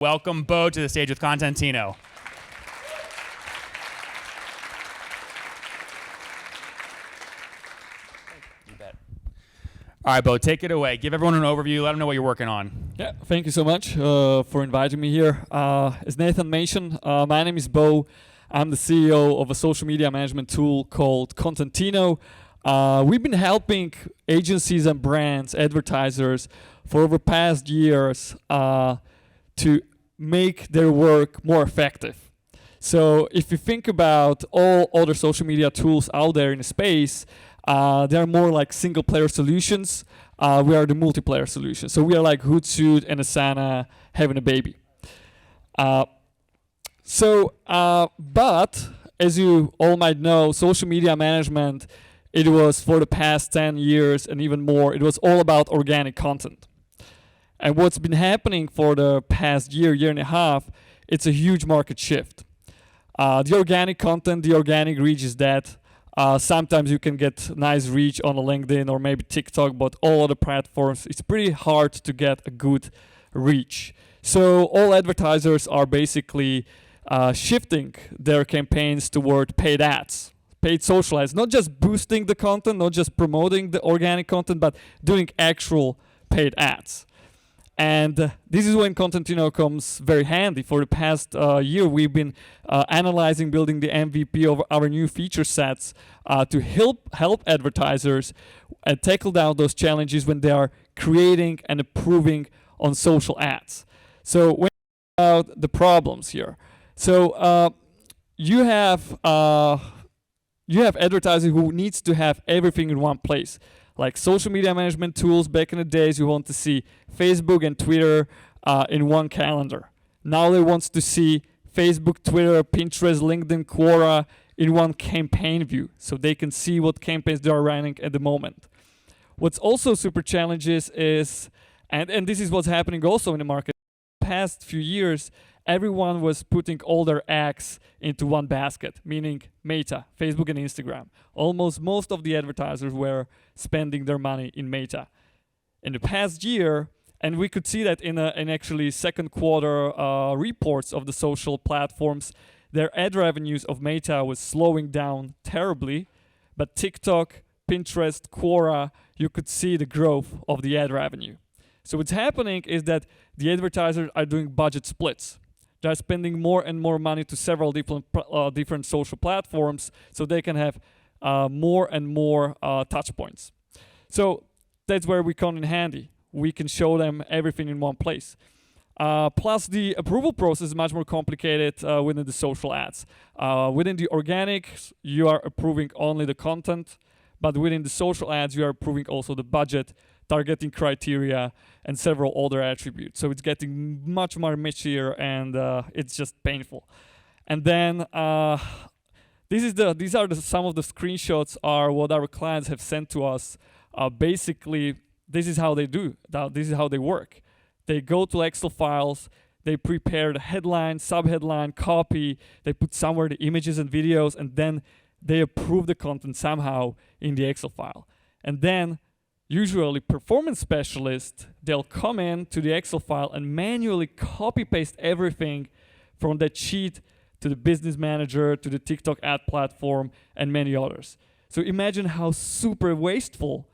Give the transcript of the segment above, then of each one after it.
Welcome Bo to the stage with Contentino. You bet. All right, Bo, take it away. Give everyone an overview. Let them know what you're working on. Yeah, thank you so much for inviting me here. As Nathan mentioned, my name is Bo. I'm the CEO of a social media management tool called Contentino. We've been helping agencies and brands, advertisers, for over past years to make their work more effective. So if you think about all other social media tools out there in the space, they are more like single player solutions. We are the multiplayer solution. So we are like Hootsuite and Asana having a baby. But as you all might know, social media management, it was for the past 10 years and even more, it was all about organic content. And what's been happening for the past year and a half, it's a huge market shift. The organic content, the organic reach is that sometimes you can get nice reach on a LinkedIn or maybe TikTok, but all other platforms, it's pretty hard to get a good reach. So all advertisers are basically shifting their campaigns toward paid ads, paid social ads, not just boosting the content, not just promoting the organic content, but doing actual paid ads. And this is when Contentino comes very handy. For the past year, we've been analyzing, building the MVP of our new feature sets to help advertisers tackle down those challenges when they are creating and approving on social ads. So when we talk about the problems here, so you have advertisers who needs to have everything in one place. Like social media management tools back in the days, you want to see Facebook and Twitter in one calendar. Now they want to see Facebook, Twitter, Pinterest, LinkedIn, Quora in one campaign view, so they can see what campaigns they are running at the moment. What's also super challenges is, and this is what's happening also in the market, past few years, everyone was putting all their eggs into one basket, meaning Meta, Facebook and Instagram. Almost most of the advertisers were spending their money in Meta. In the past year, and we could see that in actually second quarter reports of the social platforms, their ad revenues of Meta was slowing down terribly, but TikTok, Pinterest, Quora, you could see the growth of the ad revenue. So what's happening is that the advertisers are doing budget splits. They're spending more and more money to several different social platforms so they can have more and more touch points. So that's where we come in handy. We can show them everything in one place. Plus the approval process is much more complicated within the social ads. Within the organic, you are approving only the content, but within the social ads, you are approving also the budget, targeting criteria, and several other attributes. So it's getting much more messier, and it's just painful. And then these are some of the screenshots are what our clients have sent to us. Basically, this is how they do. This is how they work. They go to Excel files. They prepare the headline, subheadline, copy. They put somewhere the images and videos, and then they approve the content somehow in the Excel file. And then usually performance specialists, they'll come in to the Excel file and manually copy paste everything from that sheet to the business manager, to the TikTok ad platform, and many others. So imagine how super wasteful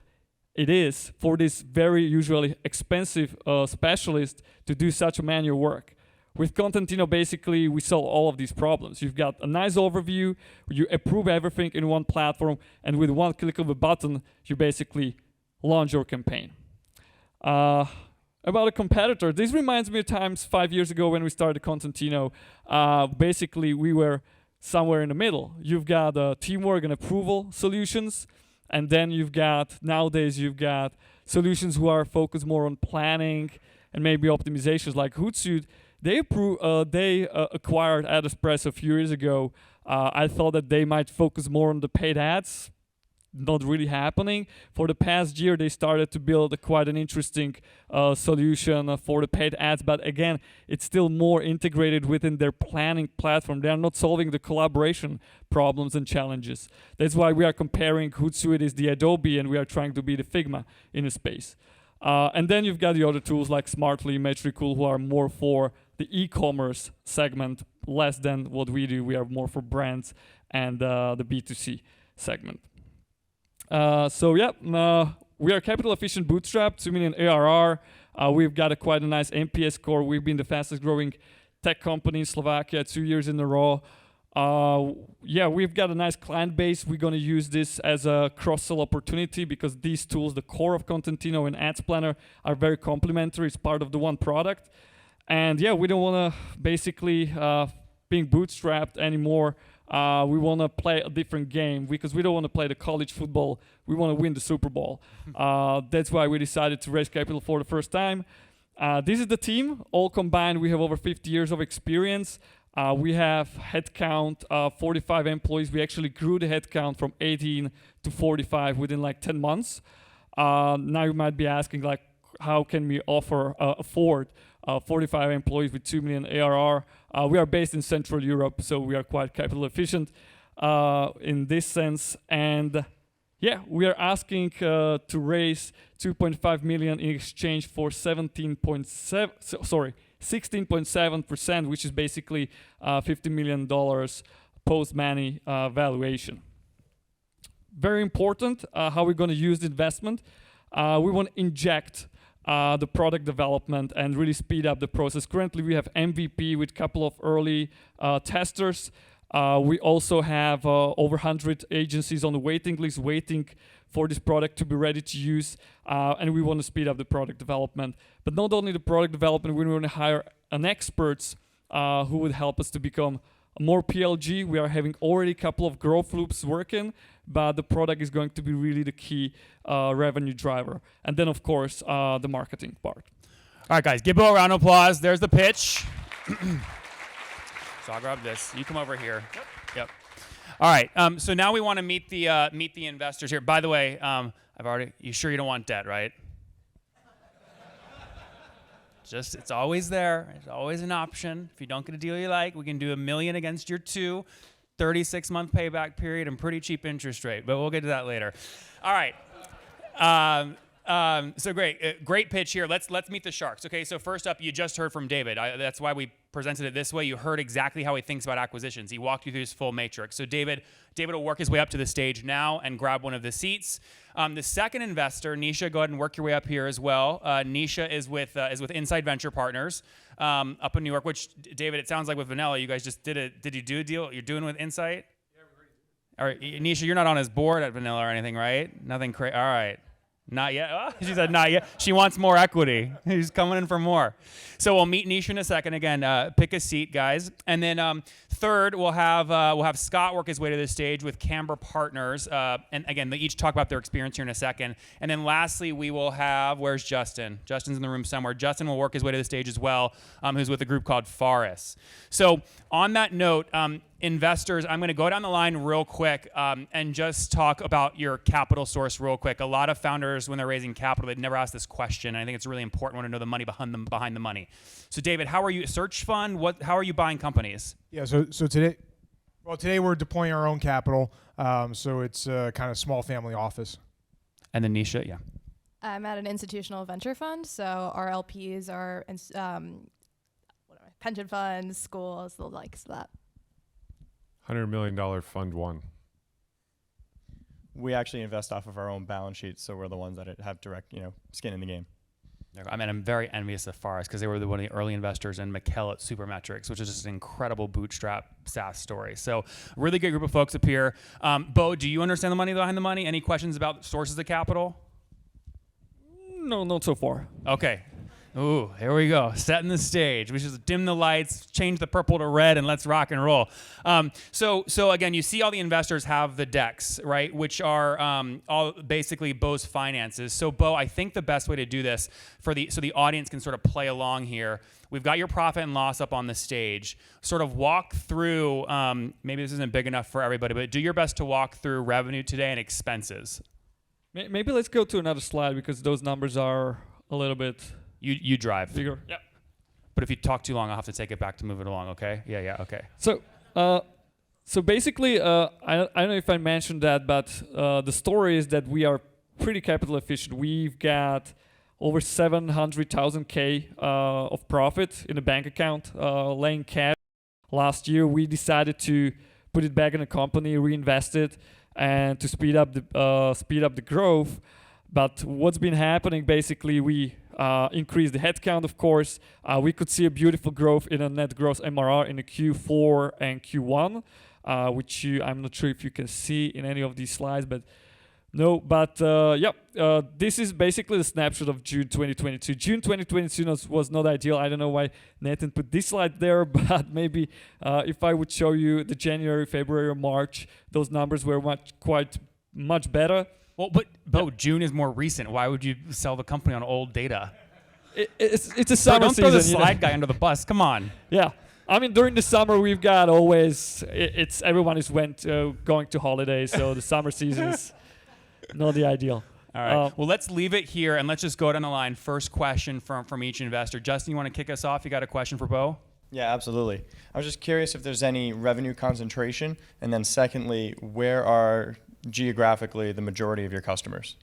it is for this very usually expensive specialist to do such a manual work. With Contentino, basically, we solve all of these problems. You've got a nice overview, you approve everything in one platform, and with one click of a button, you basically launch your campaign. About a competitor, this reminds me of times 5 years ago when we started Contentino. Basically, we were somewhere in the middle. You've got teamwork and approval solutions, and then nowadays you've got solutions who are focused more on planning and maybe optimizations like Hootsuite. They acquired AdEspresso a few years ago. I thought that they might focus more on the paid ads. Not really happening. For the past year, they started to build quite an interesting solution for the paid ads, but again, it's still more integrated within their planning platform. They are not solving the collaboration problems and challenges. That's why we are comparing Hootsuite is the Adobe, and we are trying to be the Figma in the space. And then you've got the other tools like Smartly, Metricool, who are more for the e-commerce segment less than what we do. We are more for brands and the B2C segment. We are capital efficient bootstrap, 2 million ARR. We've got quite a nice NPS score. We've been the fastest growing tech company in Slovakia 2 years in a row. We've got a nice client base. We're going to use this as a cross-sell opportunity because these tools, the core of Contentino and Ads Planner, are very complementary. It's part of the one product. And we don't want to basically being bootstrapped anymore. We want to play a different game because we don't want to play the college football. We want to win the Super Bowl. That's why we decided to raise capital for the first time. This is the team. All combined, we have over 50 years of experience. We have headcount 45 employees. We actually grew the headcount from 18 to 45 within like 10 months. Now you might be asking, like, how can we afford 45 employees with 2 million ARR? We are based in Central Europe, so we are quite capital efficient in this sense. And we are asking to raise 2.5 million in exchange for 16.7%, which is basically $50 million post-money valuation. Very important how we're going to use the investment. We want to inject the product development and really speed up the process. Currently, we have MVP with a couple of early testers. We also have over 100 agencies on the waiting list waiting for this product to be ready to use, and we want to speed up the product development. But not only the product development, we want to hire an experts who would help us to become more PLG. We are having already a couple of growth loops working, but the product is going to be really the key revenue driver. And then, of course, the marketing part. All right, guys, give Bo a round of applause. There's the pitch. So I'll grab this. You come over here. Yep. All right. So now we want to meet the investors here. By the way, you sure you don't want debt, right? It's always there. It's always an option. If you don't get a deal you like, we can do $1 million against your 36-month payback period and pretty cheap interest rate. But we'll get to that later. All right. So great pitch here. Let's meet the sharks. Okay. So first up, you just heard from David. That's why we presented it this way. You heard exactly how he thinks about acquisitions. He walked you through his full matrix. So David will work his way up to the stage now and grab one of the seats. The second investor, Nisha, go ahead and work your way up here as well. Nisha is with Inside Venture Partners up in New York. Which David, it sounds like with Vanilla, you guys just did it. Did you do a deal? You're doing with Insight? Yeah, we already did. All right, Nisha, you're not on his board at Vanilla or anything, right? Nothing crazy. All right. Not yet. Oh, she said not yet. She wants more equity. He's coming in for more. So we'll meet Nisha in a second. Again, pick a seat, guys. And then third, we'll have Scott work his way to the stage with Camber Partners. And again, they each talk about their experience here in a second. And then lastly, we will have, where's Justin? Justin's in the room somewhere. Justin will work his way to the stage as well, who's with a group called Faris. So on that note, investors, I'm going to go down the line real quick and just talk about your capital source real quick. A lot of founders, when they're raising capital, they've never asked this question. And I think it's really important to know the money behind the money. So David, how are you, search fund? How are you buying companies? Yeah, so today we're deploying our own capital. So it's kind of small family office. And then Nisha, yeah. I'm at an institutional venture fund. So our LPs are pension funds, schools, the likes of that. $100 million fund one. We actually invest off of our own balance sheet, so we're the ones that have direct, skin in the game. I mean, I'm very envious of Faris because they were one of the early investors in Mikkel at Supermetrics, which is just an incredible bootstrap SaaS story. So really good group of folks up here. Bo, do you understand the money behind the money? Any questions about sources of capital? No, not so far. Okay. Ooh, here we go. Setting the stage. We should dim the lights, change the purple to red, and let's rock and roll. So again, you see all the investors have the decks, right? Which are all basically Bo's finances. So Bo, I think the best way to do this so the audience can sort of play along here. We've got your profit and loss up on the stage. Sort of walk through. Maybe this isn't big enough for everybody, but do your best to walk through revenue today and expenses. Maybe let's go to another slide because those numbers are a little bit. You drive. Bigger. Yep. But if you talk too long, I'll have to take it back to move it along, okay? Yeah, okay. So basically, I don't know if I mentioned that, but the story is that we are pretty capital efficient. We've got over 700,000 of profit in a bank account, laying cash. Last year, we decided to put it back in the company, reinvest it, and to speed up the growth. But what's been happening, basically, we increased the headcount, of course. We could see a beautiful growth in a net gross MRR in the Q4 and Q1, which I'm not sure if you can see in any of these slides, but no. But this is basically the snapshot of June 2022. June 2022 was not ideal. I don't know why Nathan put this slide there, but maybe if I would show you the January, February, or March, those numbers were quite much better. Well, but Bo, June is more recent. Why would you sell the company on old data? It's a summer Don't season. throw the slide guy under the bus. Come on. Yeah, I mean during the summer we've got always everyone is going to holidays, so the summer season is not the ideal. All right. Well, let's leave it here and let's just go down the line. First question from each investor. Justin, you want to kick us off? You got a question for Bo? Yeah, absolutely. I was just curious if there's any revenue concentration, and then secondly, where are geographically the majority of your customers?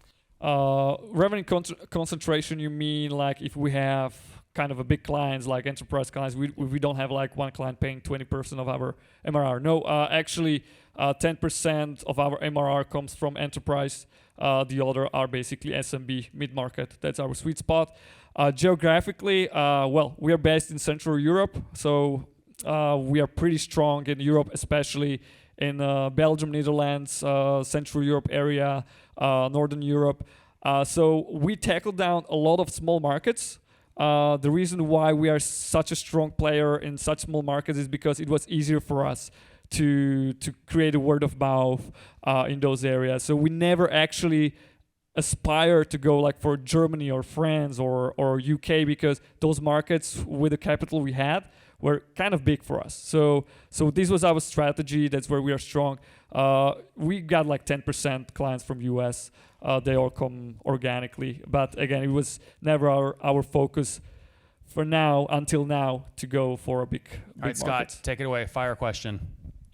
Revenue concentration, you mean like if we have kind of a big clients like enterprise clients, we don't have like one client paying 20% of our MRR. No, actually 10% of our MRR comes from enterprise. The other are basically SMB, mid-market. That's our sweet spot. Geographically, well, we are based in Central Europe, so we are pretty strong in Europe, especially in Belgium, Netherlands, Central Europe area, Northern Europe. So we tackle down a lot of small markets. The reason why we are such a strong player in such small markets is because it was easier for us to create a word of mouth in those areas. So we never actually aspire to go like for Germany or France or UK, because those markets with the capital we had were kind of big for us. So this was our strategy. That's where we are strong. We got like 10% clients from US. They all come organically. But again, it was never our focus for now, until now, to go for a big All right, market. Scott, take it away. Fire question.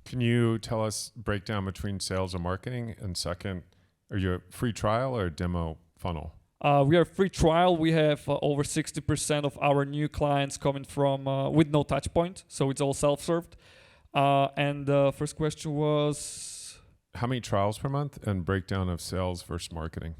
Can you tell us breakdown between sales and marketing? And second, are you a free trial or a demo funnel? We are free trial. We have over 60% of our new clients coming from with no touch point, so it's all self-served. And the first question was, How many trials per month and breakdown of sales versus marketing?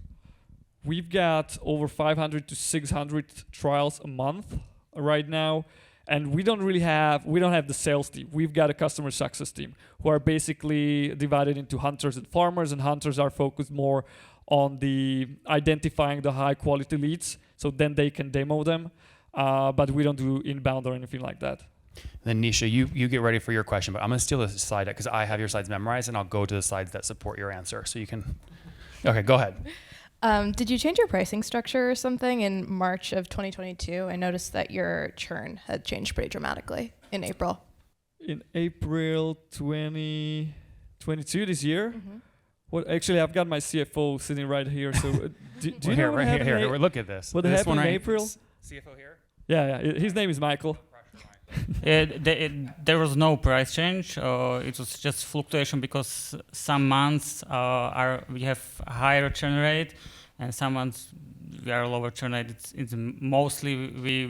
we've got over 500 to 600 trials a month right now, and we don't have the sales team. We've got a customer success team who are basically divided into hunters and farmers, and hunters are focused more on the identifying the high quality leads, so then they can demo them. But we don't do inbound or anything like that. Then Nisha, you get ready for your question, but I'm gonna steal a slide because I have your slides memorized, and I'll go to the slides that support your answer. So you can. Okay, go ahead. Did you change your pricing structure or something in March of 2022? I noticed that your churn had changed pretty dramatically in April. In April 2022 this year. Well, actually, I've got my CFO sitting right here. So do you know what happened here. Look at this. What This happened one in right- April? CFO here. Yeah, his name is Michael. There was no price change. It was just fluctuation because some months we have a higher churn rate, and some months we are lower churn rate. It's mostly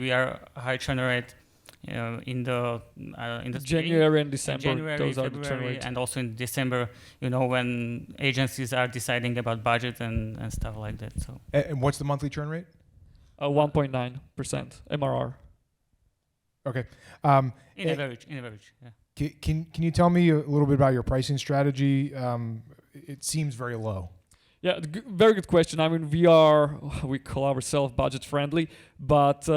we are high churn rate in the spring. January and December. January, Those are the churn February, rates. and also in December. When agencies are deciding about budget and stuff like that. So And what's the monthly churn rate? 1.9% MRR. Okay. in average, yeah. Can you tell me a little bit about your pricing strategy? It seems very low. Yeah, very good question. I mean, we call ourselves budget friendly, but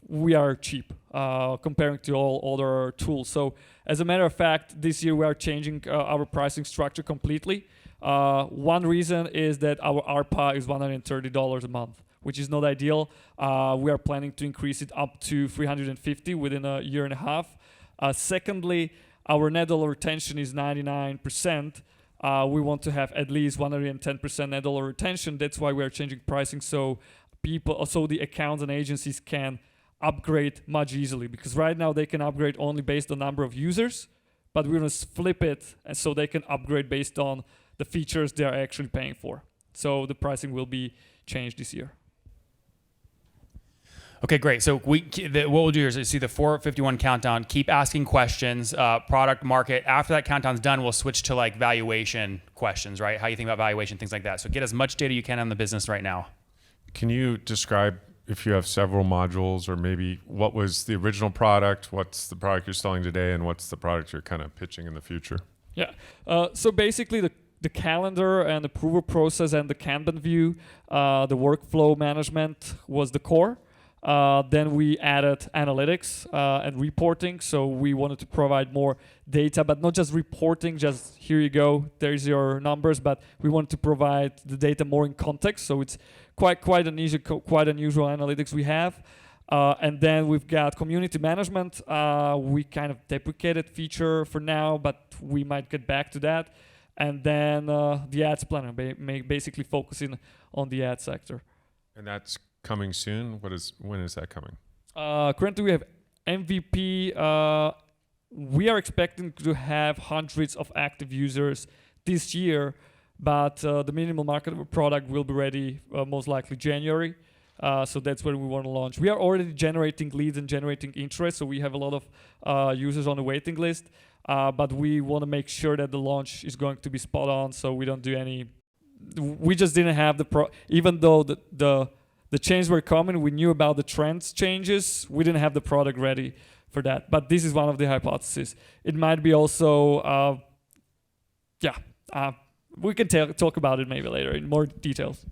we are cheap comparing to all other tools. So as a matter of fact, this year we are changing our pricing structure completely. One reason is that our ARPA is $130 a month, which is not ideal. We are planning to increase it up to $350 within a year and a half. Secondly, our net dollar retention is 99%. We want to have at least 110% net dollar retention. That's why we are changing pricing, so the accounts and agencies can upgrade much easily. Because right now they can upgrade only based on number of users, but we're gonna flip it, and so they can upgrade based on the features they are actually paying for. So the pricing will be changed this year. Okay, great. So what we'll do is see the 451 countdown. Keep asking questions, product, market. After that countdown's done, we'll switch to like valuation questions, right? How you think about valuation, things like that. So get as much data you can on the business right now. Can you describe, if you have several modules, or maybe what was the original product, what's the product you're selling today, and what's the product you're kind of pitching in the future? Yeah. So basically, the calendar and approval process and the Kanban view, the workflow management was the core. Then we added analytics and reporting. So we wanted to provide more data, but not just reporting, just here you go, there's your numbers, but we wanted to provide the data more in context. So it's quite unusual analytics we have. And then we've got community management. We kind of deprecated feature for now, but we might get back to that. And then the ads planner, basically focusing on the ad sector. And that's coming soon. When is that coming? Currently, we have MVP. We are expecting to have hundreds of active users this year, but the minimum marketable product will be ready most likely January. So that's when we want to launch. We are already generating leads and generating interest, so we have a lot of users on the waiting list. But we want to make sure that the launch is going to be spot on, so we don't do any. We just didn't have even though the changes were coming, we knew about the trends changes. We didn't have the product ready for that. But this is one of the hypotheses. It might be also, we can talk about it maybe later in more details.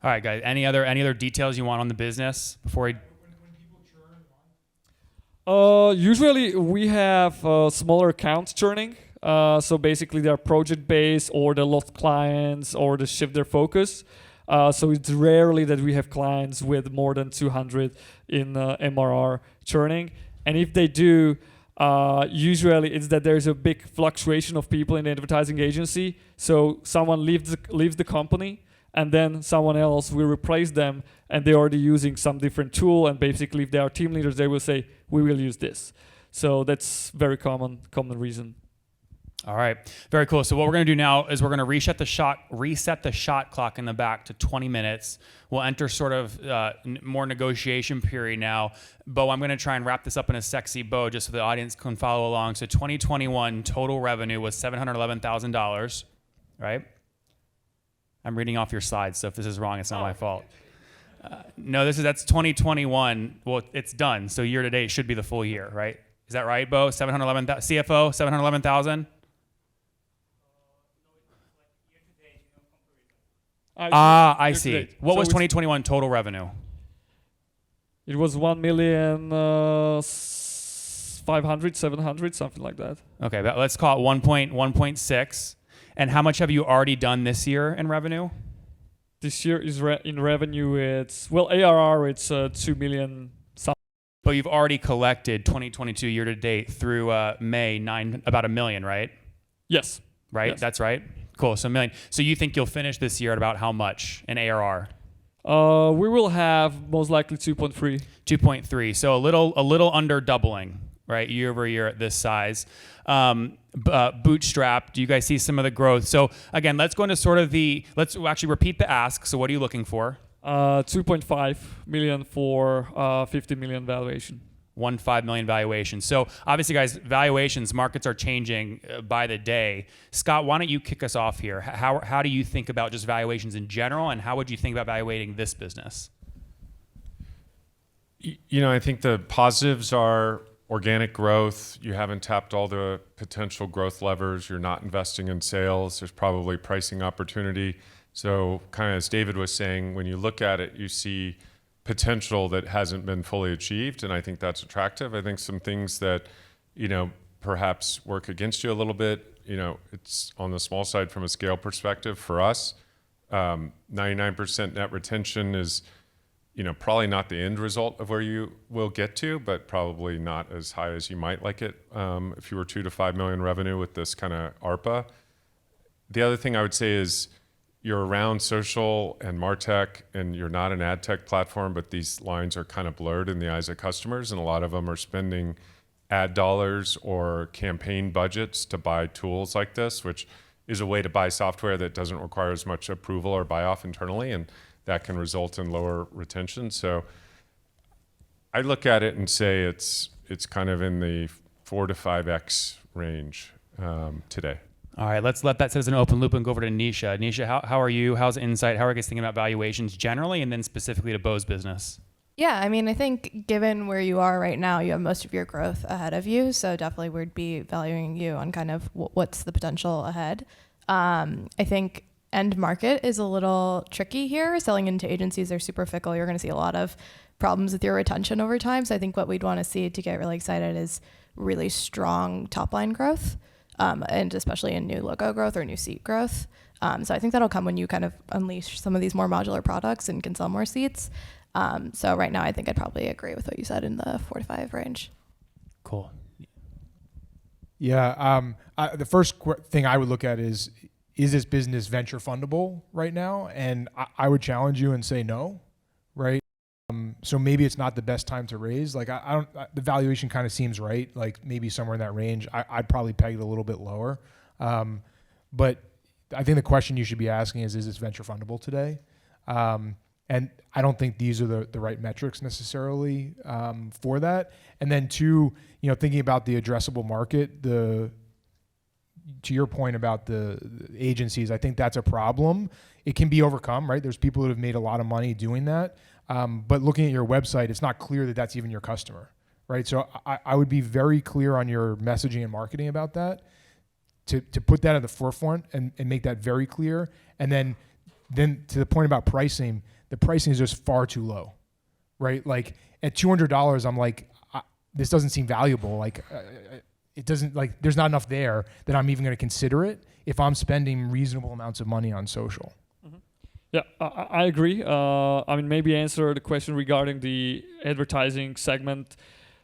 All right, guys. Any other details you want on the business before we? Usually we have smaller accounts churning. So basically they're project based, or they lost clients, or they shift their focus. So it's rarely that we have clients with more than 200 in MRR churning. And if they do, usually it's that there's a big fluctuation of people in the advertising agency. So someone leaves the company, and then someone else will replace them, and they're already using some different tool. And basically, if they are team leaders, they will say, we will use this. So that's very common reason. All right, very cool. So what we're going to do now is we're going to reset the shot clock in the back to 20 minutes. We'll enter sort of more negotiation period now. Bo, I'm going to try and wrap this up in a sexy bow just so the audience can follow along. So 2021 total revenue was $711,000, right? I'm reading off your slides, so if this is wrong, it's not my fault. No, that's 2021. Well, it's done. So year to date should be the full year, right? Is that right, Bo? CFO, 711,000. I see. What was 2021 total revenue? It was 1,500,000, 700, something like that. Okay, let's call it 1.6. And how much have you already done this year in revenue? This year is in revenue. It's ARR. It's 2 million. But you've already collected 2022 year to date through May about $1 million, right? Yes. Right. Yes. That's right. Cool. So $1 million. So you think you'll finish this year at about how much in ARR? We will have most likely 2.3. 2.3. So a little under doubling, right, year over year at this size. Bootstrapped. Do you guys see some of the growth? So again, let's go into sort of let's actually repeat the ask. So what are you looking for? 2.5 million for 50 million valuation. 1.5 million valuation. So obviously, guys, valuations, markets are changing by the day. Scott, why don't you kick us off here? How do you think about just valuations in general, and how would you think about evaluating this business? I think the positives are organic growth. You haven't tapped all the potential growth levers. You're not investing in sales. There's probably pricing opportunity. So kind of as David was saying, when you look at it, you see potential that hasn't been fully achieved, and I think that's attractive. I think some things that, perhaps work against you a little bit, it's on the small side from a scale perspective for us. 99% net retention is, probably not the end result of where you will get to, but probably not as high as you might like it if you were 2 to 5 million revenue with this kind of ARPA. The other thing I would say is, you're around social and MarTech, and you're not an ad tech platform, but these lines are kind of blurred in the eyes of customers, and a lot of them are spending ad dollars or campaign budgets to buy tools like this, which is a way to buy software that doesn't require as much approval or buy off internally, and that can result in lower retention. So I look at it and say it's kind of in the 4 to 5x range today. All right, let's let that sit as an open loop and go over to Nisha. Nisha, how are you? How's Insight? How are you guys thinking about valuations generally, and then specifically to Bo's business? Yeah, I mean, I think given where you are right now, you have most of your growth ahead of you. So definitely we'd be valuing you on kind of what's the potential ahead. I think end market is a little tricky here. Selling into agencies are super fickle. You're going to see a lot of problems with your retention over time. So I think what we'd want to see to get really excited is really strong top line growth, and especially in new logo growth or new seat growth. So I think that'll come when you kind of unleash some of these more modular products and can sell more seats. So right now, I think I'd probably agree with what you said in the 4 to 5 range. Cool. Yeah. The first thing I would look at is this business venture fundable right now? And I would challenge you and say no, right? So maybe it's not the best time to raise. Like I don't, the valuation kind of seems right. Like maybe somewhere in that range. I'd probably peg it a little bit lower. But I think the question you should be asking is this venture fundable today? And I don't think these are the right metrics necessarily for that. And then two, thinking about the addressable market, to your point about the agencies, I think that's a problem. It can be overcome, right? There's people that have made a lot of money doing that. But looking at your website, it's not clear that that's even your customer, right? So I would be very clear on your messaging and marketing about that, to put that at the forefront and make that very clear. And then to the point about pricing, the pricing is just far too low, right? Like at $200, I'm like, this doesn't seem valuable. Like it doesn't, like there's not enough there that I'm even going to consider it if I'm spending reasonable amounts of money on social. Yeah, I agree. I mean, maybe answer the question regarding the advertising segment.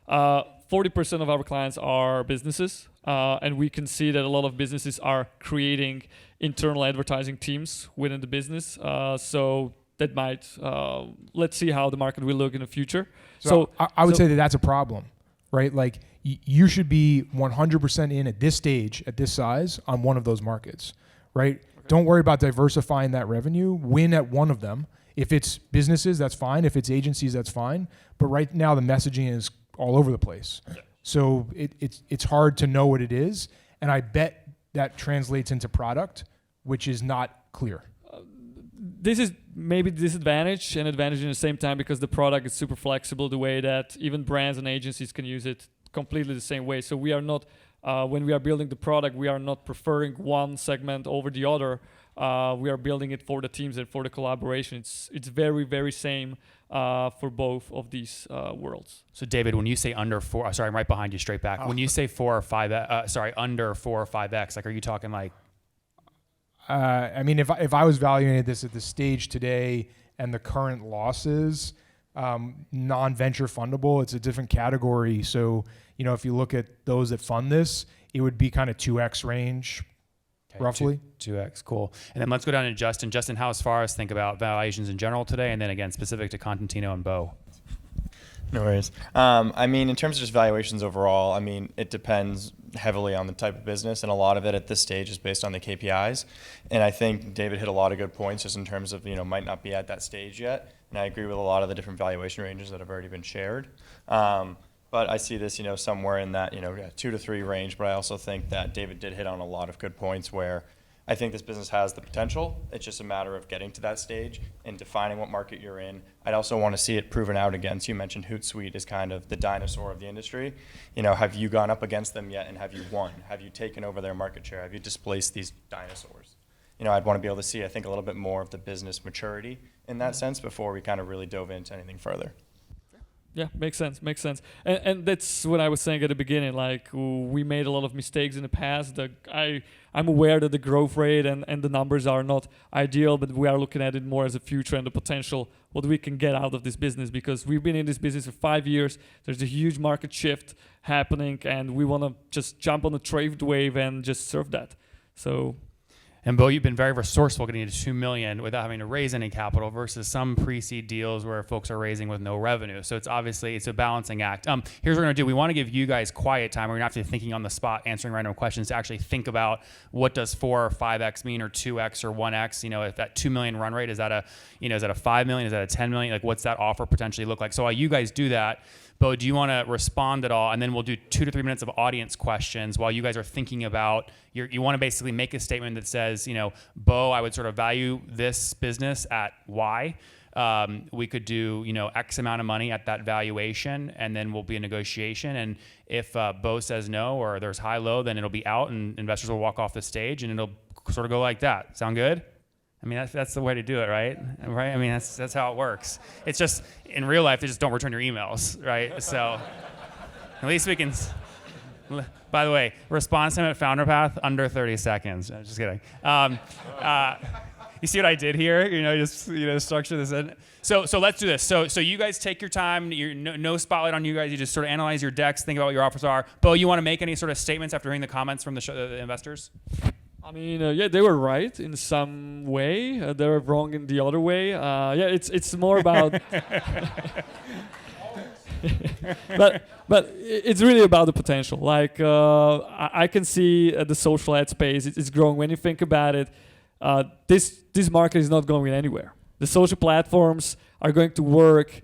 40% of our clients are businesses, and we can see that a lot of businesses are creating internal advertising teams within the business. So that might, let's see how the market will look in the future. So I would say that that's a problem, right? Like you should be 100% in at this stage, at this size, on one of those markets, right? Okay. Don't worry about diversifying that revenue. Win at one of them. If it's businesses, that's fine. If it's agencies, that's fine. But right now the messaging is all over the place. Yeah. So it's hard to know what it is. And I bet that translates into product, which is not clear. This is maybe disadvantage and advantage in the same time, because the product is super flexible the way that even brands and agencies can use it completely the same way. So we are not, when we are building the product, we are not preferring one segment over the other. We are building it for the teams and for the collaboration. It's very, very same for both of these worlds. So David, when you say under 4, sorry, I'm right behind you, straight back. When you say 4 or 5, under 4 or 5x, like, are you talking like? I mean, if I was valuing this at the stage today and the current losses, non-venture fundable, it's a different category. So, if you look at those that fund this, it would be kind of 2x range, okay, roughly. 2x, cool. And then let's go down to Justin. Justin, how as far as think about valuations in general today, and then again, specific to Contentino and Bo? No worries. I mean, in terms of just valuations overall, I mean, it depends heavily on the type of business, and a lot of it at this stage is based on the KPIs. And I think David hit a lot of good points just in terms of, might not be at that stage yet. And I agree with a lot of the different valuation ranges that have already been shared. But I see this, somewhere in that, 2 to 3 range. But I also think that David did hit on a lot of good points where I think this business has the potential. It's just a matter of getting to that stage and defining what market you're in. I'd also want to see it proven out against. You mentioned Hootsuite is kind of the dinosaur of the industry. Have you gone up against them yet, and have you won? Have you taken over their market share? Have you displaced these dinosaurs? I'd want to be able to see, I think, a little bit more of the business maturity in that sense before we kind of really dove into anything further. Yeah, makes sense. And that's what I was saying at the beginning. Like, we made a lot of mistakes in the past. I'm aware that the growth rate and the numbers are not ideal, but we are looking at it more as a future and the potential, what we can get out of this business, because we've been in this business for 5 years. There's a huge market shift happening, and we want to just jump on the trade wave and just surf that. So, And Bo, you've been very resourceful getting to 2 million without having to raise any capital versus some pre-seed deals where folks are raising with no revenue. So it's a balancing act. Here's what we're gonna do. We wanna give you guys quiet time. We're gonna have to be thinking on the spot, answering random questions to actually think about what does 4 or 5x mean, or 2x or 1x. If that 2 million run rate, is that a 5 million? Is that a 10 million? Like, what's that offer potentially look like? So while you guys do that, Bo, do you want to respond at all? And then we'll do 2 to 3 minutes of audience questions while you guys are thinking about, you want to basically make a statement that says, Bo, I would sort of value this business at Y. We could do, X amount of money at that valuation, and then we'll be in negotiation. And if Bo says no, or there's high low, then it'll be out and investors will walk off the stage, and it'll sort of go like that. Sound good? I mean, that's the way to do it, right? Right? I mean, that's how it works. It's just, in real life, they just don't return your emails, right? So at least we can, by the way, response time at FounderPath, under 30 seconds. I'm just kidding. You see what I did here? Structure this in. So let's do this. So you guys take your time. No spotlight on you guys. You just sort of analyze your decks, think about what your offers are. Bo, you want to make any sort of statements after hearing the comments from the investors? I mean, they were right in some way. They were wrong in the other way. It's more about, but it's really about the potential. Like I can see the social ad space. It's growing. When you think about it, this market is not going anywhere. The social platforms are going to work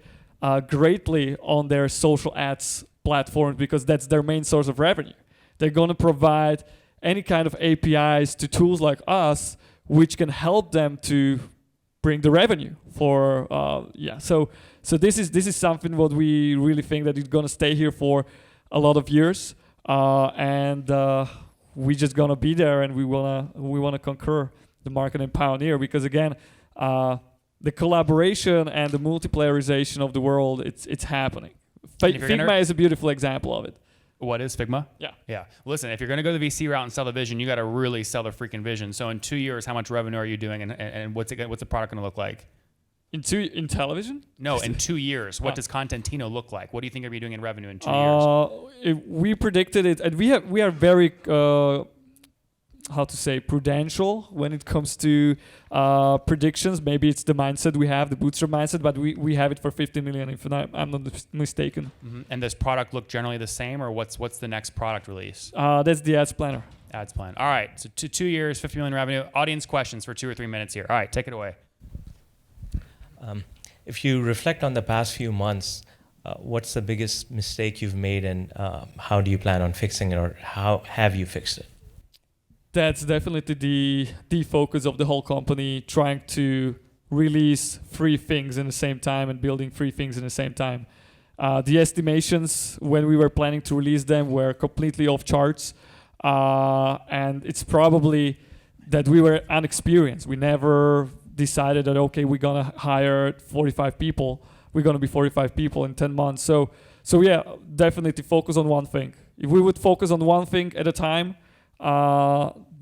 greatly on their social ads platforms because that's their main source of revenue. They're going to provide any kind of APIs to tools like us, which can help them to bring the revenue for, So this is something what we really think that it's gonna stay here for a lot of years, and we just gonna be there, and we wanna conquer the market and pioneer, because again, the collaboration and the multiplayerization of the world, it's happening. Figma is a beautiful example of it. What is Figma? Yeah. Listen, if you're going to go the VC route and sell the vision, you got to really sell the freaking vision. So in 2 years, how much revenue are you doing, and what's the product going to look like? In television? No, in 2 years. What does Contentino look like? What do you think you're going to be doing in revenue in 2 years? We predicted it, and we are very prudential when it comes to predictions. Maybe it's the mindset we have, the bootstrap mindset, but we have it for 50 million, if I'm not mistaken. Mm-hmm. And does product look generally the same, or what's the next product release? That's the ads planner. Ads plan. All right, so 2 years, 50 million revenue. Audience questions for 2 or 3 minutes here. All right, take it away. If you reflect on the past few months, what's the biggest mistake you've made, and how do you plan on fixing it, or how have you fixed it? That's definitely the focus of the whole company, trying to release 3 things in the same time and building 3 things in the same time. The estimations when we were planning to release them were completely off charts, and it's probably that we were inexperienced. We never decided that, okay, we're gonna hire 45 people. We're gonna be 45 people in 10 months. So yeah, definitely focus on one thing. If we would focus on one thing at a time,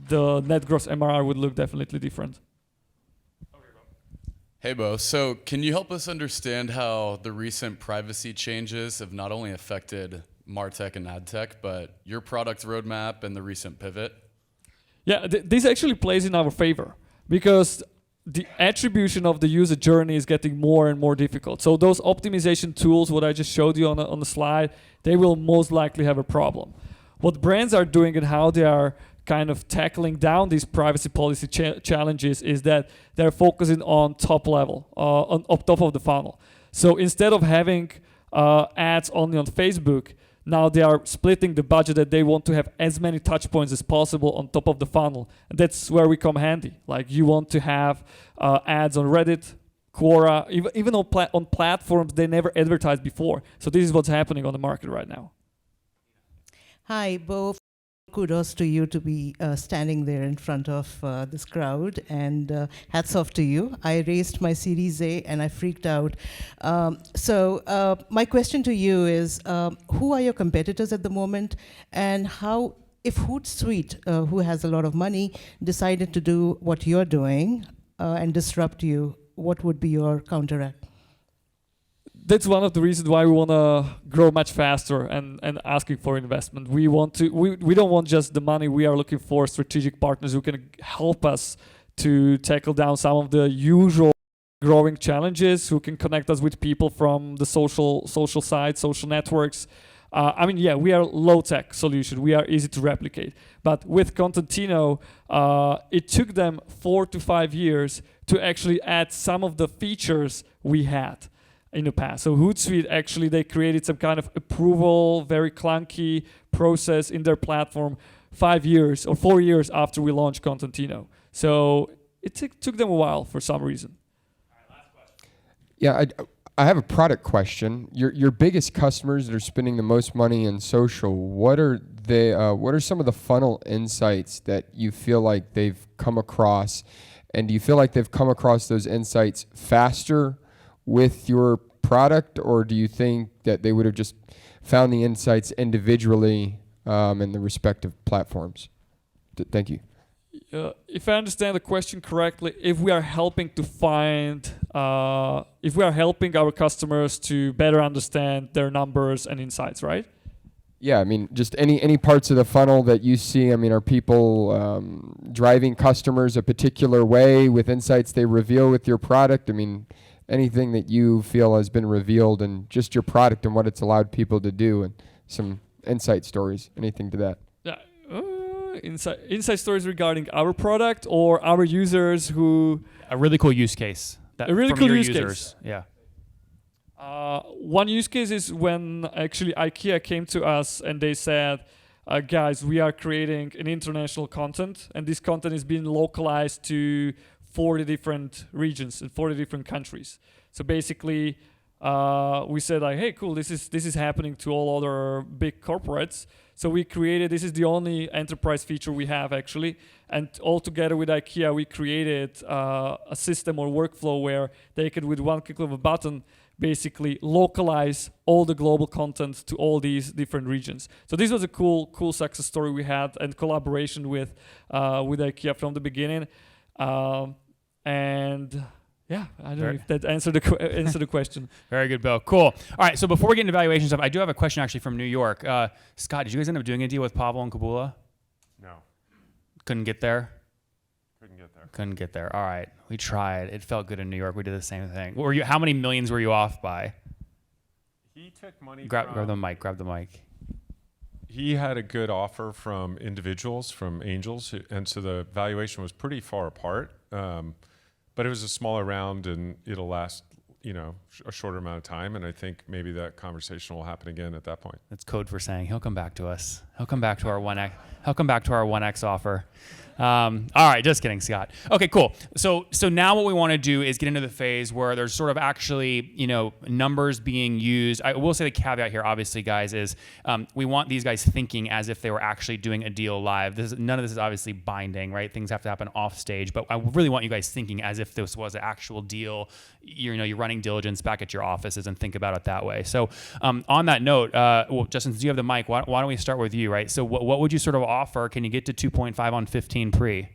the net gross MRR would look definitely different. Hey, Bo. So can you help us understand how the recent privacy changes have not only affected MarTech and AdTech, but your product roadmap and the recent pivot? Yeah, this actually plays in our favor, because the attribution of the user journey is getting more and more difficult. So those optimization tools, what I just showed you on the slide, they will most likely have a problem. What brands are doing and how they are kind of tackling down these privacy policy challenges is that they're focusing on top level, on top of the funnel. So instead of having ads only on Facebook, now they are splitting the budget that they want to have as many touch points as possible on top of the funnel. And that's where we come handy. Like, you want to have ads on Reddit, Quora, even on platforms they never advertised before. So this is what's happening on the market right now. Hi, Bo. Kudos to you to be standing there in front of this crowd, and hats off to you. I raised my Series A and I freaked out. So my question to you is, who are your competitors at the moment, and how, if Hootsuite, who has a lot of money, decided to do what you're doing and disrupt you, what would be your counteract? that's one of the reasons why we want to grow much faster and asking for investment. We don't want just the money. We are looking for strategic partners who can help us to tackle down some of the usual growing challenges, who can connect us with people from the social side, social networks. We are low-tech solution. We are easy to replicate. But with Contentino, it took them 4 to 5 years to actually add some of the features we had in the past. So Hootsuite, actually, they created some kind of approval, very clunky process in their platform 5 years or 4 years after we launched Contentino. So it took them a while for some reason. Yeah, I have a product question. Your biggest customers that are spending the most money in social, what are some of the funnel insights that you feel like they've come across? And do you feel like they've come across those insights faster with your product, or do you think that they would have just found the insights individually in the respective platforms? Thank you. If I understand the question correctly, if we are helping to find, if we are helping our customers to better understand their numbers and insights, right? Yeah, I mean, just any parts of the funnel that you see. I mean, are people driving customers a particular way with insights they reveal with your product? I mean, anything that you feel has been revealed in just your product and what it's allowed people to do, and some insight stories, anything to that? Yeah. Insight stories regarding our product or our users who... A really cool use case. A really cool use users. case. Yeah. One use case is when actually IKEA came to us and they said, guys, we are creating an international content, and this content is being localized to 40 different regions in 40 different countries. So basically, we said like, hey, cool, this is happening to all other big corporates. So we created, this is the only enterprise feature we have actually, and all together with IKEA, we created a system or workflow where they could, with one click of a button, basically localize all the global content to all these different regions. So this was a cool success story we had, and collaboration with IKEA from the beginning. And yeah, I don't know if that answered the question. Very good, Bill. Cool. All right, so before we get into valuation stuff, I do have a question actually from New York. Scott, did you guys end up doing a deal with Pavel and Kabula? No. Couldn't get there? Couldn't get there. All right, we tried. It felt good in New York. We did the same thing. What were you? How many millions were you off by? He took money Grab the mic. Grab the mic. He had a good offer from individuals, from angels, and so the valuation was pretty far apart. But it was a smaller round, and it'll last, a shorter amount of time. And I think maybe that conversation will happen again at that point. That's code for saying he'll come back to us. He'll come back to our 1X. He'll come back to our 1X offer. All right, just kidding, Scott. Okay, cool. So now what we want to do is get into the phase where there's sort of actually, numbers being used. I will say the caveat here, obviously, guys, is we want these guys thinking as if they were actually doing a deal live. None of this is obviously binding, right? Things have to happen off stage, but I really want you guys thinking as if this was an actual deal. You're running diligence back at your offices and think about it that way. So on that note, Justin, since you have the mic, why don't we start with you, right? So what would you sort of offer? Can you get to 2.5 on 15 pre?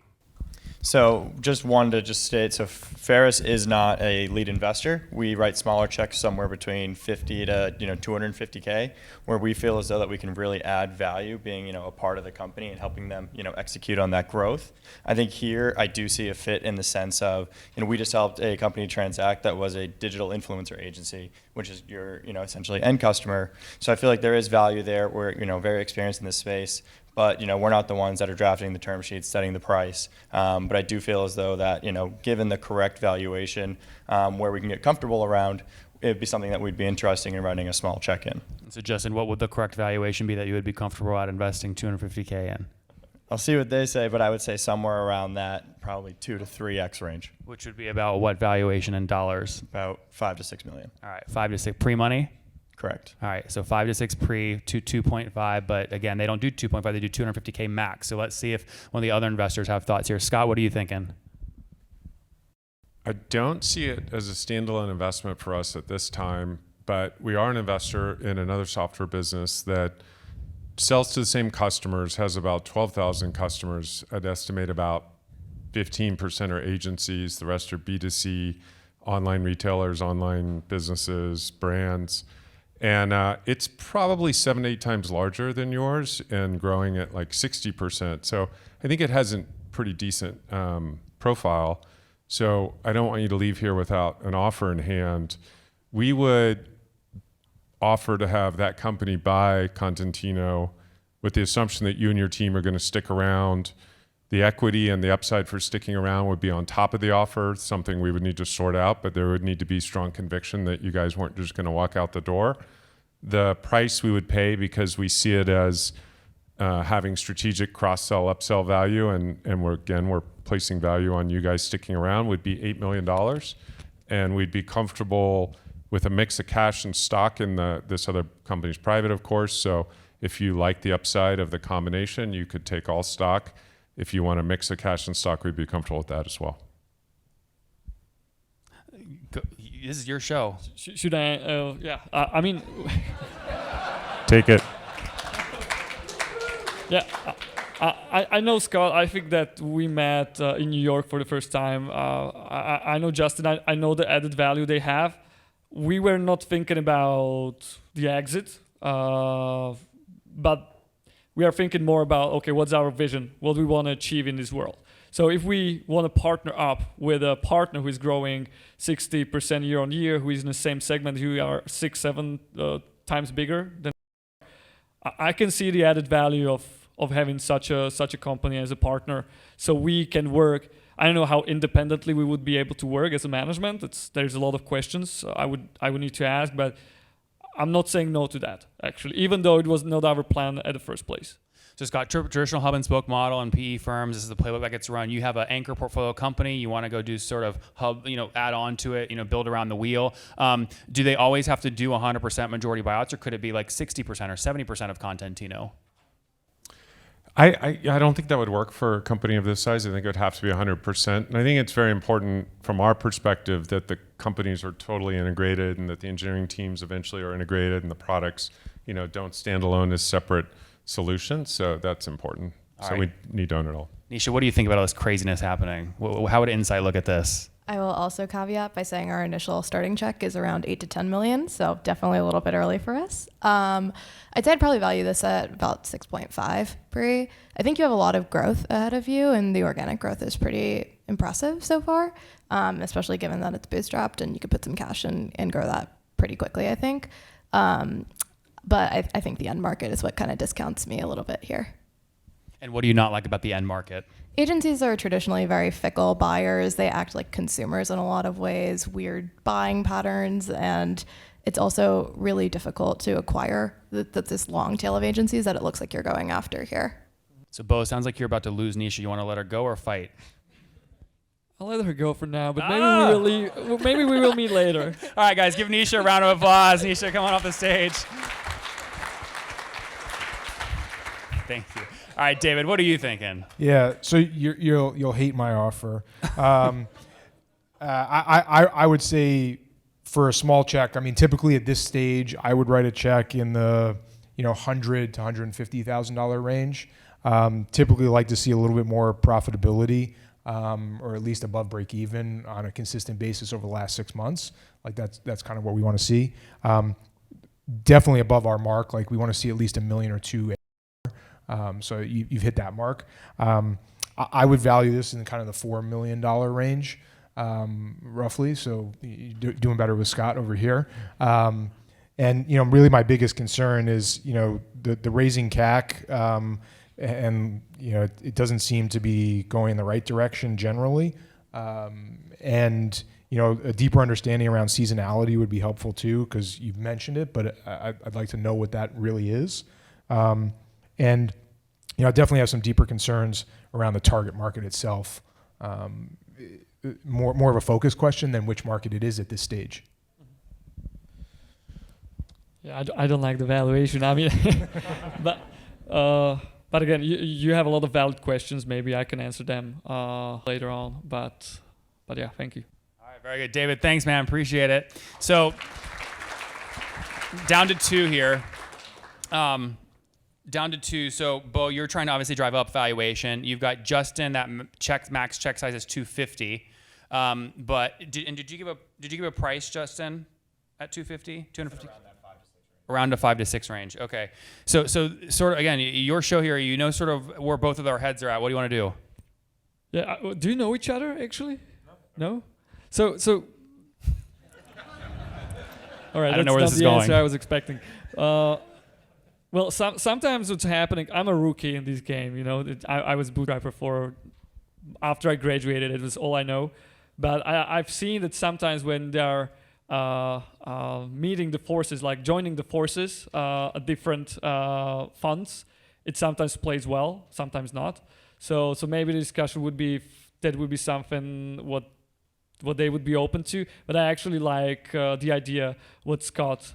So just wanted to state, so Ferris is not a lead investor. We write smaller checks somewhere between 50 to 250K, where we feel as though that we can really add value being a part of the company and helping them execute on that growth. I think here I do see a fit in the sense of we just helped a company transact that was a digital influencer agency, which is your essentially end customer. So I feel like there is value there. We're very experienced in this space. But we're not the ones that are drafting the term sheets, setting the price. But I do feel as though that given the correct valuation, where we can get comfortable around, it'd be something that we'd be interested in writing a small check in. So Justin, what would the correct valuation be that you would be comfortable at investing 250K in? I'll see what they say, but I would say somewhere around that, probably 2 to 3x range. Which would be about what valuation in dollars? About 5 to 6 million. All right, 5 to 6 pre-money. Correct. All right, so 5 to 6 pre to 2.5, but again, they don't do 2.5, they do 250K max. So let's see if one of the other investors have thoughts here. Scott, what are you thinking? I don't see it as a standalone investment for us at this time, but we are an investor in another software business that sells to the same customers, has about 12,000 customers. I'd estimate about 15% are agencies, the rest are B2C online retailers, online businesses, brands. And it's probably 7 to 8 times larger than yours and growing at like 60%. So I think it has a pretty decent profile. So I don't want you to leave here without an offer in hand. We would offer to have that company buy Contentino with the assumption that you and your team are going to stick around. The equity and the upside for sticking around would be on top of the offer, something we would need to sort out, but there would need to be strong conviction that you guys weren't just going to walk out the door. The price we would pay, because we see it as having strategic cross-sell, upsell value, and we're placing value on you guys sticking around, would be $8 million. And we'd be comfortable with a mix of cash and stock in this other company's private, of course. So if you like the upside of the combination, you could take all stock. If you want a mix of cash and stock, we'd be comfortable with that as well. This is your show. Should I? Yeah. I mean. Take it. Yeah. I know Scott. I think that we met in New York for the first time. I know Justin. I know the added value they have. We were not thinking about the exit, but we are thinking more about, okay, what's our vision? What do we want to achieve in this world? So if we want to partner up with a partner who is growing 60% year on year, who is in the same segment, who are 6-7 times bigger, then I can see the added value of having such a company as a partner. So we can work. I don't know how independently we would be able to work as a management. There's a lot of questions I would need to ask, but I'm not saying no to that, actually, even though it was not our plan at the first place. So Scott, traditional hub and spoke model and PE firms, this is the playbook that gets run. You have an anchor portfolio company. You want to go do sort of hub, add on to it, build around the wheel. Do they always have to do 100% majority buyouts, or could it be like 60% or 70% of Contentino? I don't think that would work for a company of this size. I think it would have to be 100%. And I think it's very important from our perspective that the companies are totally integrated and that the engineering teams eventually are integrated and the products, don't stand alone as separate solutions. So that's important. All so right. We need to own it all. Nisha, what do you think about all this craziness happening? How would Insight look at this? I will also caveat by saying our initial starting check is around 8 to 10 million, so definitely a little bit early for us. I'd say I'd probably value this at about 6.5 pre. I think you have a lot of growth ahead of you, and the organic growth is pretty impressive so far, especially given that it's bootstrapped and you could put some cash in and grow that pretty quickly, I think. But I think the end market is what kind of discounts me a little bit here. And what do you not like about the end market? Agencies are traditionally very fickle buyers. They act like consumers in a lot of ways, weird buying patterns, and it's also really difficult to acquire this long tail of agencies that it looks like you're going after here. So Bo, sounds like you're about to lose Nisha. You want to let her go or fight? I'll let her go for now, but maybe we will meet later. All right, guys, give Nisha a round of applause. Nisha, come on off the stage. Thank you. All right, David, what are you thinking? Yeah, so you'll hate my offer. I would say for a small check, I mean, typically at this stage, I would write a check in the $100,000 to $150,000 range. Typically, like to see a little bit more profitability, or at least above break even on a consistent basis over the last 6 months. Like that's kind of what we want to see. Definitely above our mark. Like we want to see at least $1 million or $2 million. So you've hit that mark. I would value this in kind of the $4 million range, roughly. So you're doing better with Scott over here. And really my biggest concern is the raising CAC, and it doesn't seem to be going in the right direction generally. And a deeper understanding around seasonality would be helpful too, because you've mentioned it, but I'd like to know what that really is. And I definitely have some deeper concerns around the target market itself. More of a focus question than which market it is at this stage. Yeah, I don't like the valuation. I mean, but again, you have a lot of valid questions. Maybe I can answer them later on. But yeah, thank you. All right, very good, David. Thanks, man. Appreciate it. So down to 2 here. Down to 2. So, Bo, you're trying to obviously drive up valuation. You've got Justin, that max check size is 250. But did you give a price, Justin, at 250? 250? Around the 5 to 6 range. Okay. So sort of again, your show here. You know sort of where both of our heads are at. What do you want to do? Yeah. Do you know each other actually? No. So. All right. I don't know where this is going. Answer I was expecting. Well, sometimes what's happening. I'm a rookie in this game. You know, I was bootstrapper for. After I graduated, it was all I know. But I've seen that sometimes when they are meeting the forces, like joining the forces at different funds, it sometimes plays well, sometimes not. So maybe the discussion would be that would be something what they would be open to. But I actually like the idea what Scott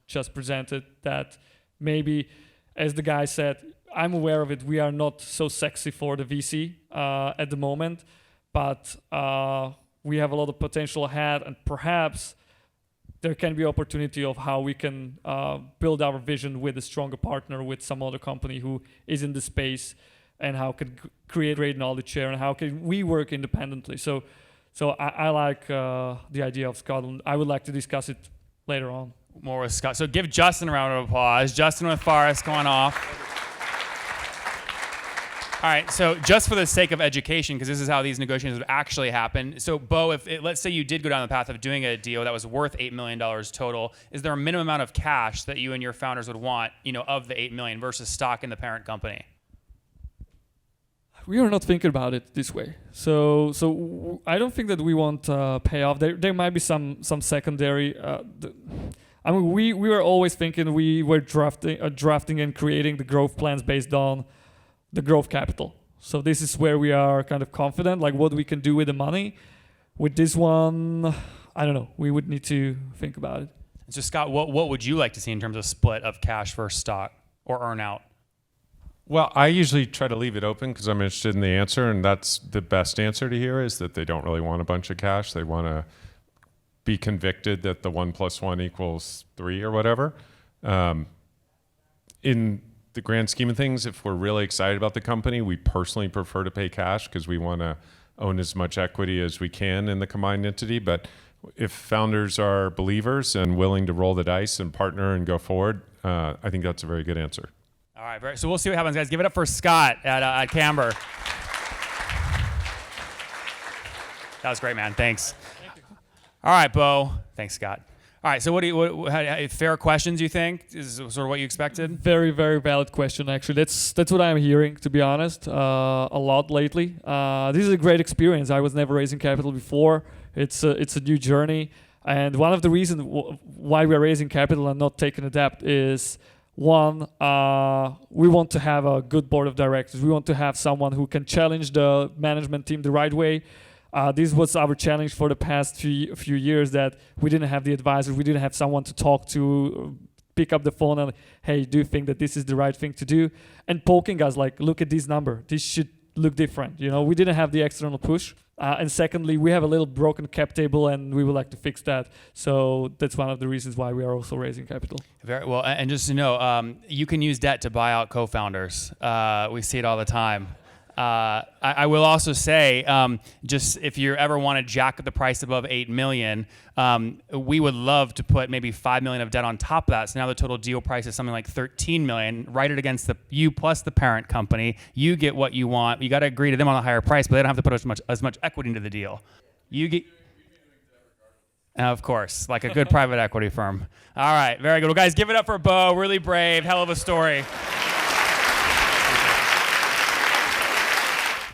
just presented, that maybe, as the guy said, I'm aware of it. We are not so sexy for the VC at the moment, but we have a lot of potential ahead, and perhaps there can be opportunity of how we can build our vision with a stronger partner, with some other company who is in the space, and how can create great knowledge share, and how can we work independently. So I like the idea of Scotland. I would like to discuss it later on. More with Scott. So give Justin a round of applause. Justin with Forrest going off. All right, so just for the sake of education, because this is how these negotiations would actually happen. So, Bo, let's say you did go down the path of doing a deal that was worth $8 million total, is there a minimum amount of cash that you and your founders would want, of the $8 million versus stock in the parent company? We are not thinking about it this way. So I don't think that we want payoff. There might be some secondary. We were always thinking we were drafting and creating the growth plans based on the growth capital. So this is where we are kind of confident, like what we can do with the money. With this one, I don't know. We would need to think about it. So Scott, what would you like to see in terms of split of cash versus stock or earn out? Well, I usually try to leave it open because I'm interested in the answer, and that's the best answer to hear is that they don't really want a bunch of cash. They want to be convicted that the 1 + 1 = 3 or whatever. In the grand scheme of things, if we're really excited about the company, we personally prefer to pay cash because we want to own as much equity as we can in the combined entity. But if founders are believers and willing to roll the dice and partner and go forward, I think that's a very good answer. All right, so we'll see what happens, guys. Give it up for Scott at Camber. That was great, man. Thanks. All right, Bo. Thanks, Scott. All right, so fair questions, you think? Is sort of what you expected? Very, very valid question, actually. That's what I'm hearing, to be honest, a lot lately. This is a great experience. I was never raising capital before. It's a new journey. And one of the reasons why we're raising capital and not taking a debt is, one, we want to have a good board of directors. We want to have someone who can challenge the management team the right way. This was our challenge for the past few years, that we didn't have the advisor, we didn't have someone to talk to, pick up the phone and, hey, do you think that this is the right thing to do? And poking us like, look at this number, this should look different. We didn't have the external push. And secondly, we have a little broken cap table and we would like to fix that. So that's one of the reasons why we are also raising capital. Very well, and just to know, you can use debt to buy out co-founders. We see it all the time. I will also say, just if you ever want to jack up the price above $8 million, we would love to put maybe $5 million of debt on top of that. So now the total deal price is something like $13 million. Write it against you plus the parent company. You get what you want. You got to agree to them on a higher price, but they don't have to put as much equity into the deal. You get. Of course, like a good private equity firm. All right, very good. Well, guys, give it up for Bo. Really brave. Hell of a story.